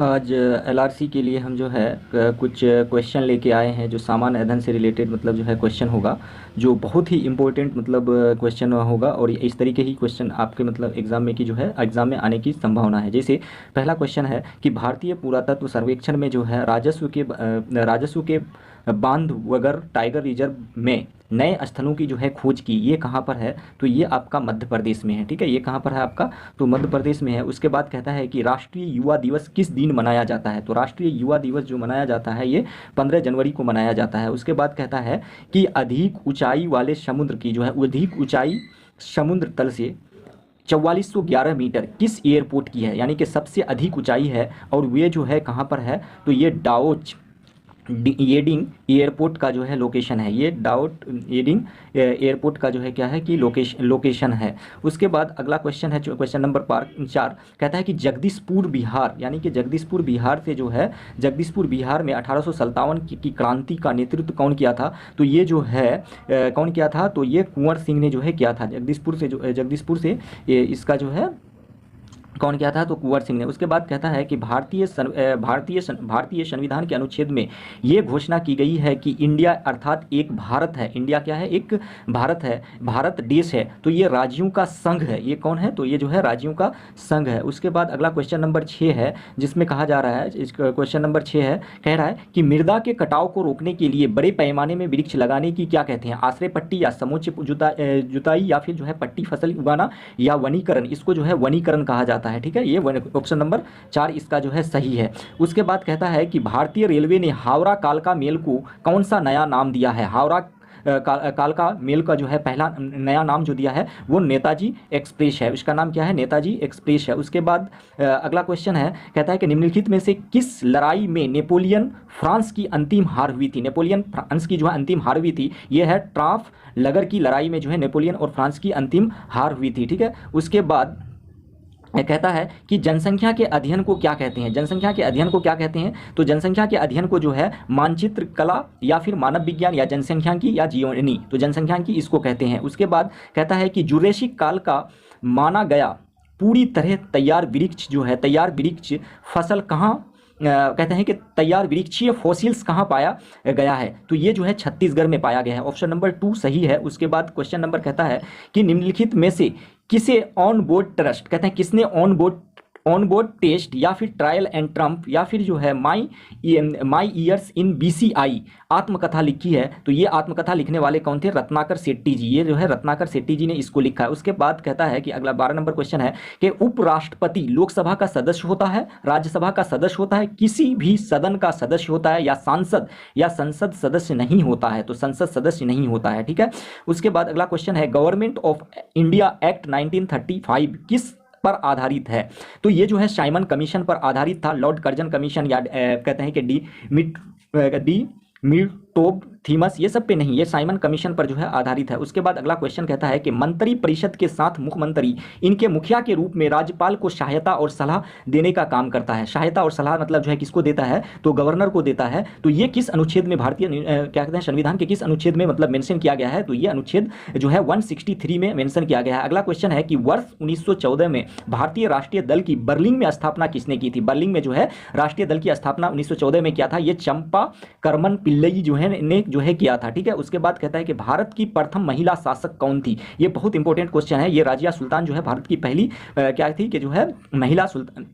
आज एलआरसी के लिए हम जो है कुछ क्वेश्चन लेके आए हैं जो सामान्य अध्ययन से रिलेटेड मतलब जो है क्वेश्चन होगा, जो बहुत ही इम्पोर्टेंट मतलब क्वेश्चन होगा। और इस तरीके ही क्वेश्चन आपके मतलब एग्जाम में की जो है एग्जाम में आने की संभावना है। जैसे पहला क्वेश्चन है कि भारतीय पुरातत्व सर्वेक्षण में जो है राजस्व के बांधवगर टाइगर रिजर्व में नए स्थलों की जो है खोज की, ये कहाँ पर है? तो ये आपका मध्य प्रदेश में है। ठीक है, ये कहाँ पर है आपका? तो मध्य प्रदेश में है। उसके बाद कहता है कि राष्ट्रीय युवा दिवस किस दिन मनाया जाता है? तो राष्ट्रीय युवा दिवस जो मनाया जाता है ये 15 जनवरी को मनाया जाता है। उसके बाद कहता है कि अधिक ऊंचाई वाले समुद्र की जो है अधिक ऊंचाई समुद्र तल से 4411 मीटर किस एयरपोर्ट की है, यानी कि सबसे अधिक ऊंचाई है और ये जो है कहाँ पर है? तो ये डाओच येडिंग एयरपोर्ट का जो है लोकेशन है। ये डाउट येडिंग एयरपोर्ट का जो है क्या है कि लोकेशन है। उसके बाद अगला क्वेश्चन है क्वेश्चन नंबर 4, कहता है कि जगदीशपुर बिहार, यानी कि जगदीशपुर बिहार से जो है जगदीशपुर बिहार में 1857 की क्रांति का नेतृत्व कौन किया था? तो ये जो है कौन किया था? तो ये कुंवर सिंह ने जो है किया था। जगदीशपुर से इसका जो है कौन किया था? तो कुंवर सिंह ने। उसके बाद कहता है कि भारतीय संविधान के अनुच्छेद में ये घोषणा की गई है कि इंडिया अर्थात एक भारत है। इंडिया क्या है? एक भारत है, भारत देश है। तो ये राज्यों का संघ है। ये कौन है? तो ये जो है राज्यों का संघ है। उसके बाद अगला क्वेश्चन नंबर 6 है, जिसमें कहा जा रहा है, क्वेश्चन नंबर 6 है, कह रहा है कि मृदा के कटाव को रोकने के लिए बड़े पैमाने में वृक्ष लगाने की क्या कहते हैं? आश्रय पट्टी या समूची जुताई या फिर जो है पट्टी फसल उगाना या वनीकरण, इसको जो है वनीकरण कहा जाता है। ठीक है, ये ऑप्शन नंबर 4 इसका जो है सही है। उसके बाद कहता है कि भारतीय रेलवे ने हावड़ा कालका मेल को कौन सा नया नाम दिया है? हावड़ा कालका मेल का जो है पहला नया नाम जो दिया है वो नेताजी एक्सप्रेस है। उसका नाम क्या है? नेताजी एक्सप्रेस है। उसके बाद अगला क्वेश्चन है, कहता है कि निम्नलिखित में से किस लड़ाई में नेपोलियन फ्रांस की अंतिम हार हुई थी? नेपोलियन फ्रांस की जो है अंतिम हार हुई थी, ये है ट्राफलगर की लड़ाई में जो है नेपोलियन और फ्रांस की अंतिम हार हुई थी। ठीक है, उसके बाद कहता है कि जनसंख्या के अध्ययन को क्या कहते हैं? जनसंख्या के अध्ययन को क्या कहते हैं? तो जनसंख्या के अध्ययन को जो है मानचित्र कला या फिर मानव विज्ञान या जनसंख्यांकी या जीवनी, तो जनसंख्यांकी इसको कहते हैं। उसके बाद कहता है कि जुरेसिक काल का माना गया पूरी तरह तैयार वृक्ष जो है, तैयार वृक्ष फसल कहाँ कहते हैं कि तैयार वृक्षीय फॉसिल्स कहाँ पाया गया है? तो ये जो है छत्तीसगढ़ में पाया गया है। ऑप्शन नंबर 2 सही है। उसके बाद क्वेश्चन नंबर कहता है कि निम्नलिखित में से किसे ऑन बोर्ड ट्रस्ट, कहते हैं किसने ऑन बोर्ड टेस्ट या फिर ट्रायल एंड ट्रम्प या फिर जो है माई ईयर्स इन बीसीआई आत्मकथा लिखी है? तो ये आत्मकथा लिखने वाले कौन थे? रत्नाकर सेट्टी जी। ये जो है रत्नाकर सेट्टी जी ने इसको लिखा है। उसके बाद कहता है कि अगला 12 नंबर क्वेश्चन है कि उपराष्ट्रपति लोकसभा का सदस्य होता है, राज्यसभा का सदस्य होता है, किसी भी सदन का सदस्य होता है, या सांसद या संसद सदस्य नहीं होता है? तो संसद सदस्य नहीं होता है। ठीक है, उसके बाद अगला क्वेश्चन है गवर्नमेंट ऑफ इंडिया एक्ट 1935 किस पर आधारित है? तो ये जो है साइमन कमीशन पर आधारित था। लॉर्ड कर्जन कमीशन या कहते हैं कि डी मिटोब थीमस, ये सब पे नहीं, ये साइमन कमीशन पर जो है आधारित है। उसके बाद अगला क्वेश्चन कहता है कि मंत्री परिषद के साथ मुख्यमंत्री इनके मुखिया के रूप में राज्यपाल को सहायता और सलाह देने का काम करता है। सहायता और सलाह मतलब जो है किसको देता है? तो गवर्नर को देता है। तो ये किस अनुच्छेद में भारतीय क्या कहते हैं संविधान के किस अनुच्छेद में मतलब मेंशन किया गया है? तो ये अनुच्छेद जो है 163 में मेंशन किया गया है। अगला क्वेश्चन है कि वर्ष 1914 में भारतीय राष्ट्रीय दल की बर्लिन में स्थापना किसने की थी? बर्लिन में जो है राष्ट्रीय दल की स्थापना 1914 में किया था। ये चंपा करमन पिल्लई जो है ने जो है किया था। ठीक है, उसके बाद कहता है कि भारत की प्रथम महिला शासक कौन थी? ये बहुत इंपॉर्टेंट क्वेश्चन है। ये राजिया सुल्तान जो है भारत की पहली क्या थी कि जो है महिला सुल्तान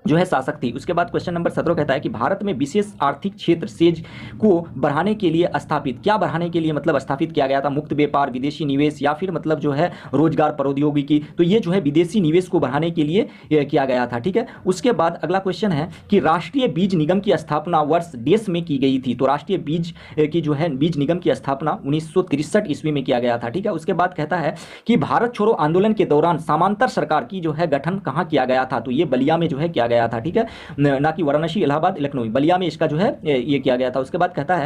जो है शासक थी। उसके बाद क्वेश्चन नंबर 17 कहता है कि भारत में विशेष आर्थिक क्षेत्र सेज को बढ़ाने के लिए स्थापित, क्या बढ़ाने के लिए मतलब स्थापित किया गया था? मुक्त व्यापार, विदेशी निवेश या फिर मतलब जो है रोजगार प्रौद्योगिकी, तो ये जो है विदेशी निवेश को बढ़ाने के लिए किया गया था। ठीक है, उसके बाद अगला क्वेश्चन है कि राष्ट्रीय बीज निगम की स्थापना वर्ष देश में की गई थी? तो राष्ट्रीय बीज की जो है बीज निगम की स्थापना 1963 ईस्वी में किया गया था। ठीक है, उसके बाद कहता है कि भारत छोड़ो आंदोलन के दौरान समांतर सरकार की जो है गठन कहाँ किया गया था? तो ये बलिया में जो है किया गया था। ठीक है, ना कि वाराणसी, इलाहाबाद, लखनऊ, बलिया में इसका जो है ये किया गया था। उसके बाद कहता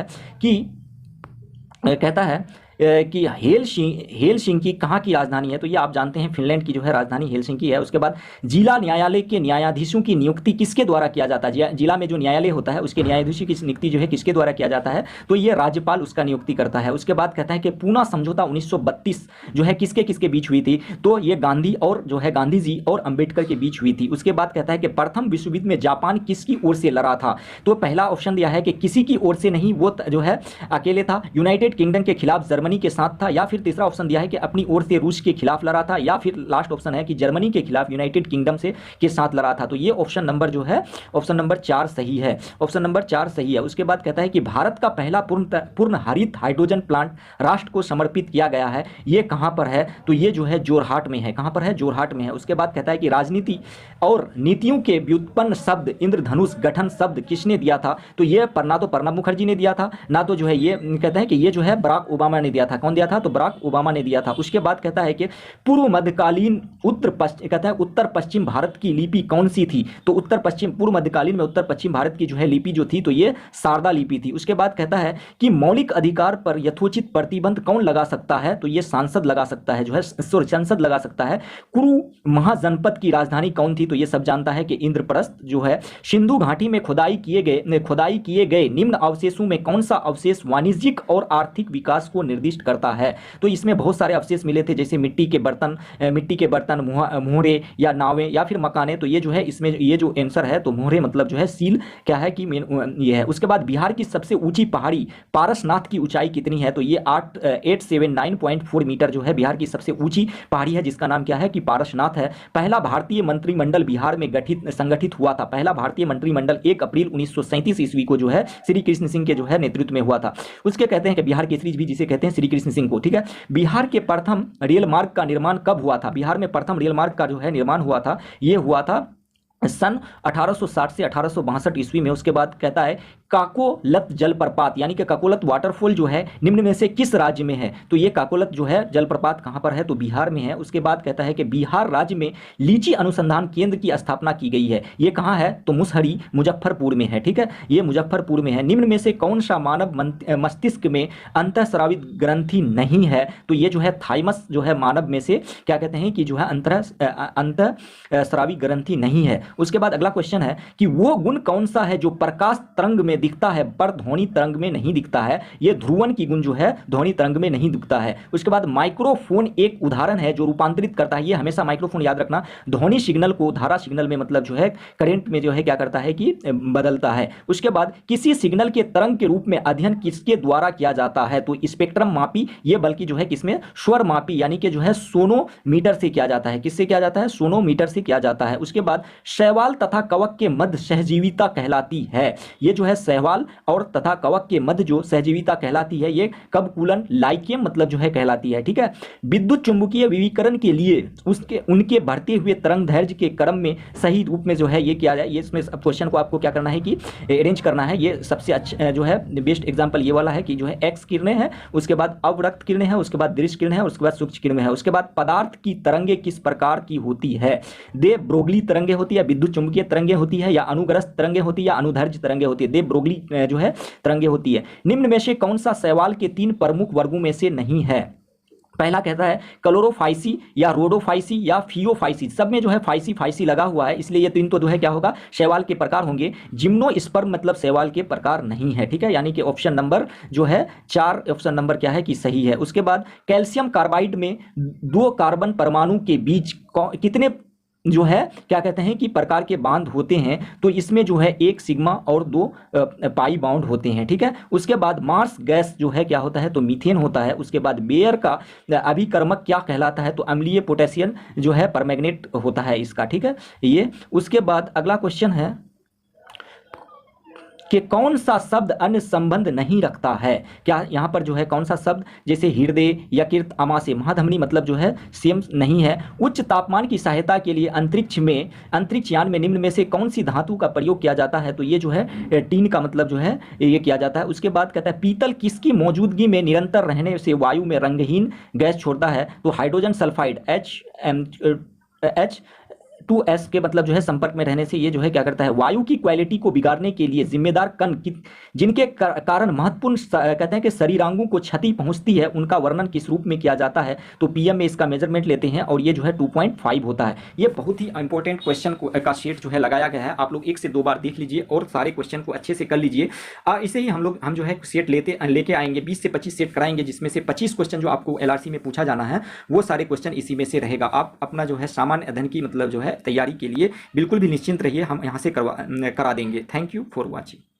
है कि हेलसिंकी कहाँ की राजधानी है, तो ये आप जानते हैं फिनलैंड की जो है राजधानी हेलसिंकी है। उसके बाद जिला न्यायालय के न्यायाधीशों की नियुक्ति किसके द्वारा किया जाता है, जिला में जो न्यायालय होता है उसके न्यायाधीशों की नियुक्ति जो है किसके द्वारा किया जाता है, तो ये राज्यपाल उसका नियुक्ति करता है। उसके बाद कहता है कि पूना समझौता 1932 जो है किसके किसके बीच हुई थी, तो ये गांधी और जो है गांधी जी और अंबेडकर के बीच हुई थी। उसके बाद कहता है कि प्रथम विश्व युद्ध में जापान किसकी ओर से लड़ा था, तो पहला ऑप्शन दिया है कि किसी की ओर से नहीं, वो जो है अकेले था, यूनाइटेड किंगडम के खिलाफ जर्मनी के साथ था, या फिर तीसरा ऑप्शन दिया है कि अपनी ओर से रूस के खिलाफ लड़ा था, या फिर लास्ट ऑप्शन है कि जर्मनी के खिलाफ यूनाइटेड किंगडम से के साथ लड़ा था। तो ये ऑप्शन नंबर जो है ऑप्शन नंबर 4 सही है, ऑप्शन नंबर 4 सही है। उसके बाद कहता है कि भारत का पहला पूर्ण हरित हाइड्रोजन प्लांट राष्ट्र को समर्पित किया गया है, ये कहां पर है, तो ये जो है जोरहाट में है। कहां पर है, जोरहाट में है। उसके बाद कहता है कि राजनीति और नीतियों के व्युत्पन्न शब्द इंद्रधनुष गठन शब्द किसने दिया था, तो ये ना तो प्रणब मुखर्जी ने दिया था, ना तो जो है ये कहता है कि ये जो है बराक ओबामा ने दिया था। कौन दिया था, तो बराक ओबामा ने दिया था। उसके बाद कहता है कि पूर्व मध्यकालीन उत्तर पश्चिम भारत की लिपि कौन सी थी, तो उत्तर पश्चिम पूर्व मध्यकालीन में उत्तर पश्चिम भारत की जो है लिपि जो थी, तो ये शारदा लिपि थी। उसके बाद कहता है कि मौलिक अधिकार पर यथोचित प्रतिबंध कौन लगा सकता है, तो ये सांसद लगा सकता है, जो है संसद लगा सकता है। कुरु महाजनपद की राजधानी कौन थी, तो ये सब जानता है कि इंद्रप्रस्थ जो है। सिंधु घाटी में खुदाई किए गए निम्न अवशेषों में कौन सा अवशेष वाणिज्यिक और आर्थिक विकास को निर्दिष्ट करता है, तो इसमें बहुत सारे अवशेष मिले थे, जैसे मिट्टी के बर्तन मोहरे या नावें या फिर मकाने, तो ये जो है इसमें ये जो आंसर है तो मोहरे मतलब जो है सील क्या है कि ये है। उसके बाद बिहार की सबसे ऊंची पहाड़ी पारसनाथ की ऊंचाई कितनी है, तो ये 879.4 मीटर जो है बिहार की सबसे ऊंची पहाड़ी है, जिसका नाम क्या है कि पारसनाथ है। पहला भारतीय मंत्रिमंडल बिहार में संगठित हुआ था, पहला भारतीय मंत्रिमंडल 1 अप्रैल 1937 ईस्वी को जो है श्री कृष्ण सिंह के जो है नेतृत्व में हुआ था। उसके कहते हैं कि बिहार केसरी भी जिसे कहते हैं श्री कृष्ण सिंह को, ठीक है। बिहार के प्रथम रेल मार्ग का निर्माण कब हुआ था, बिहार में प्रथम रेल मार्ग का जो है निर्माण हुआ था, ये हुआ था सन 1860 से 1862 ईस्वी में। उसके बाद कहता है काकोलत जलप्रपात यानी कि काकोलत वाटरफॉल जो है निम्न में से किस राज्य में है, तो ये काकोलत जो है जलप्रपात कहां पर है, तो बिहार में है। उसके बाद कहता है कि बिहार राज्य में लीची अनुसंधान केंद्र की स्थापना की गई है, ये कहां है, तो मुसहरी मुजफ्फरपुर में है, ठीक है, ये मुजफ्फरपुर में है। निम्न में से कौन सा मानव मस्तिष्क में अंतःस्रावी ग्रंथि नहीं है, तो ये जो है थाइमस जो है मानव में से क्या कहते हैं कि जो है अंतःस्रावी ग्रंथि नहीं है। उसके बाद अगला क्वेश्चन है कि वो गुण कौन सा है जो प्रकाश तरंग में दिखता है पर ध्वनि तरंग में नहीं दिखता है, ये ध्रुवन की गुण जो है ध्वनि तरंग में नहीं दिखता है। उसके बाद माइक्रोफोन एक उदाहरण है जो रूपांतरित करता है, ये हमेशा माइक्रोफोन याद रखना, ध्वनि सिग्नल को धारा सिग्नल में मतलब जो है करंट में जो है क्या करता है कि बदलता है। उसके बाद किसी सिग्नल के तरंग के रूप में अध्ययन किसके द्वारा किया जाता है, तो स्पेक्ट्रम मापी, ये बल्कि जो है किसमें स्वर मापी यानी कि जो है सोनोमीटर से किया जाता है, किससे किया जाता है, सोनोमीटर से किया जाता है। उसके बाद शैवाल तथा कवक के मध्य सहजीविता कहलाती है, ये जो है शैवाल और तथा कवक के मध्य जो सहजीविता कहलाती है ये कब कूलन लाइकेम मतलब जो है कहलाती है, ठीक है। विद्युत चुंबकीय विकिरण के लिए उनके बढ़ते हुए तरंग दैर्ध्य के क्रम में सही रूप में जो है ये किया जाए, ये इसमें क्वेश्चन को आपको क्या करना है कि अरेंज करना है। ये सबसे अच्छा जो है बेस्ट एग्जांपल ये वाला है कि जो है एक्स किरणें हैं, उसके बाद अवरक्त किरणें हैं, उसके बाद दृश्य किरणें हैं, उसके बाद सूक्ष्म किरणें हैं। उसके बाद पदार्थ की तरंगे किस प्रकार की होती है, दे ब्रोगली तरंगे होती है, विद्युत चुंबकीय तरंगे होती है, या अनुग्रस्त तरंगे होती है, या अनुदैर्ध्य तरंगे होती है, दे ब्रोगली जो है तरंगे होती है। निम्न में से कौन सा शैवाल के 3 प्रमुख वर्गों में से नहीं है, पहला कहता है क्लोरोफाइसी या रोडोफाइसी या फियोफाइसी, सब में जो है फाइसी लगा हुआ है, इसलिए ये 3 तो जो है क्या होगा शैवाल के प्रकार होंगे। जिम्नोस्पर्म मतलब शैवाल के प्रकार नहीं है, ठीक है, यानी कि ऑप्शन नंबर जो है 4 ऑप्शन नंबर क्या है कि सही है। उसके बाद कैल्शियम कार्बाइड में 2 कार्बन परमाणु के बीच कितने जो है क्या कहते हैं कि प्रकार के बांध होते हैं, तो इसमें जो है 1 सिग्मा और 2 पाई बाउंड होते हैं, ठीक है। उसके बाद मार्स गैस जो है क्या होता है, तो मीथेन होता है। उसके बाद बेयर का अभिकर्मक क्या कहलाता है, तो अम्लीय पोटेशियम जो है परमैंगनेट होता है इसका, ठीक है ये। उसके बाद अगला क्वेश्चन है कि कौन सा शब्द अन्य संबंध नहीं रखता है, क्या यहाँ पर जो है कौन सा शब्द जैसे हृदय यकृत अमाशय महाधमनी मतलब जो है सेम नहीं है। उच्च तापमान की सहायता के लिए अंतरिक्षयान में निम्न में से कौन सी धातु का प्रयोग किया जाता है, तो ये जो है टीन का मतलब जो है ये किया जाता है। उसके बाद कहता है पीतल किसकी मौजूदगी में निरंतर रहने से वायु में रंगहीन गैस छोड़ता है, तो हाइड्रोजन सल्फाइड H2S के मतलब जो है संपर्क में रहने से ये जो है क्या करता है, वायु की क्वालिटी को बिगाड़ने के लिए जिम्मेदार कण जिनके कारण महत्वपूर्ण कहते हैं कि शरीरांगों को क्षति पहुंचती है, उनका वर्णन किस रूप में किया जाता है। तो पीएम में इसका मेजरमेंट लेते हैं और ये जो है 2.5 होता है। ये बहुत ही इंपॉर्टेंट क्वेश्चन का सेट जो है लगाया गया है, आप लोग 1 से 2 बार देख लीजिए और सारे क्वेश्चन को अच्छे से कर लीजिए। इसे ही हम जो है सेट लेके आएंगे, 20 से 25 सेट कराएंगे, जिसमें से 25 क्वेश्चन जो आपको एलआरसी में पूछा जाना है वो सारे क्वेश्चन इसी में से रहेगा। आप अपना जो है सामान्य अध्ययन की मतलब जो है तैयारी के लिए बिल्कुल भी निश्चिंत रहिए, हम यहाँ से करा देंगे। Thank you for watching.